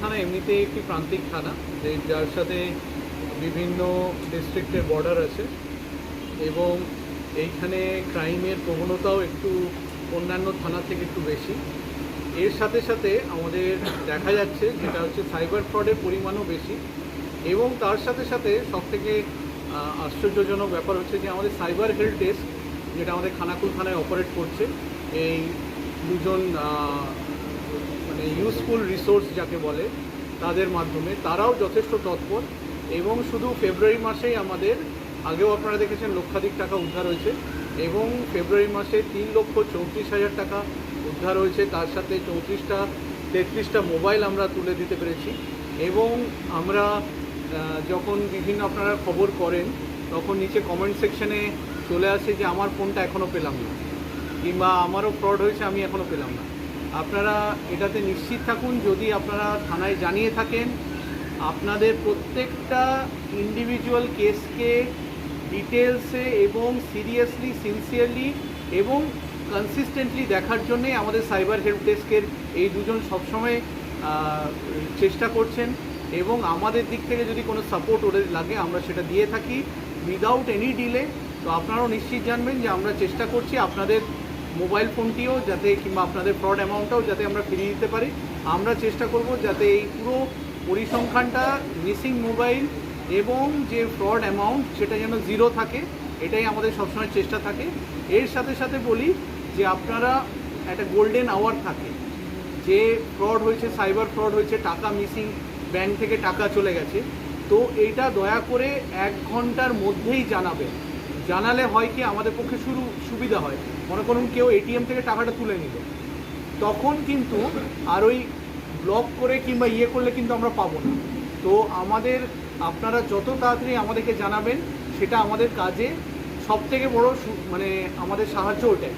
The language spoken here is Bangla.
থানা এমনিতেই একটি প্রান্তিক থানা, যার সাথে বিভিন্ন ডিস্ট্রিক্টের বর্ডার আছে এবং এইখানে ক্রাইমের প্রবণতাও একটু অন্যান্য থানা থেকে একটু বেশি। এর সাথে সাথে আমাদের দেখা যাচ্ছে যেটা হচ্ছে সাইবার ফ্রডের পরিমাণও বেশি এবং তার সাথে সাথে সবথেকে আশ্চর্যজনক ব্যাপার হচ্ছে যে আমাদের সাইবার হেল্প ডেস্ক, যেটা আমাদের খানাকুল থানায় অপারেট করছে, এই দুজন মানে ইউজফুল রিসোর্স যাকে বলে, তাদের মাধ্যমে তারাও যথেষ্ট তৎপর। এবং শুধু ফেব্রুয়ারি মাসেই আমাদের, আগেও আপনারা দেখেছেন, লক্ষাধিক টাকা উদ্ধার হয়েছে এবং ফেব্রুয়ারি মাসে 3,34,000 টাকা উদ্ধার হয়েছে। তার সাথে 33টা মোবাইল আমরা তুলে দিতে পেরেছি। এবং আমরা যখন বিভিন্ন আপনারা খবর করেন তখন নিচে কমেন্ট সেকশনে চলে আসে যে আমার ফোনটা এখনও পেলাম না, কিংবা আমারও ফ্রড হয়েছে, আমি এখনও পেলাম না। আপনারা এটাতে নিশ্চিত থাকুন, যদি আপনারা থানায় জানিয়ে থাকেন, আপনাদের প্রত্যেকটা ইন্ডিভিজুয়াল কেসকে ডিটেলসে এবং সিরিয়াসলি, সিনসিয়ারলি এবং কনসিস্টেন্টলি দেখার জন্যে আমাদের সাইবার হেল্প ডেস্কের এই দুজন সবসময় চেষ্টা করছেন। এবং আমাদের দিক থেকে যদি কোনো সাপোর্ট ওদের লাগে আমরা সেটা দিয়ে থাকি উইদাউট এনি ডিলে। তো আপনারাও নিশ্চিত জানবেন যে আমরা চেষ্টা করছি আপনাদের মোবাইল ফোনটিও যাতে, কিংবা আপনাদের ফ্রড অ্যামাউন্টটাও যাতে আমরা ফিরিয়ে দিতে পারি। আমরা চেষ্টা করব যাতে এই পুরো পরিসংখ্যানটা, মিসিং মোবাইল এবং যে ফ্রড অ্যামাউন্ট, সেটা যেন জিরো থাকে, এটাই আমাদের সবসময় চেষ্টা থাকে। এর সাথে সাথে বলি যে আপনারা একটা গোল্ডেন আওয়ার থাকে, যে ফ্রড হয়েছে, সাইবার ফ্রড হয়েছে, টাকা মিসিং, ব্যাংক থেকে টাকা চলে গেছে, তো এইটা দয়া করে 1 ঘন্টার মধ্যেই জানাবেন। জানালে হয় কি, আমাদের পক্ষে সুবিধা হয়। মনে করুন কেউ এটিএম থেকে টাকাটা তুলে নিল, তখন কিন্তু আর ওই ব্লক করে কিংবা করলে কিন্তু আমরা পাবো না। তো আপনারা যত তাড়াতাড়ি আমাদেরকে জানাবেন, সেটা আমাদের কাজে সবথেকে বড় মানে আমাদের সাহায্য ওটাই।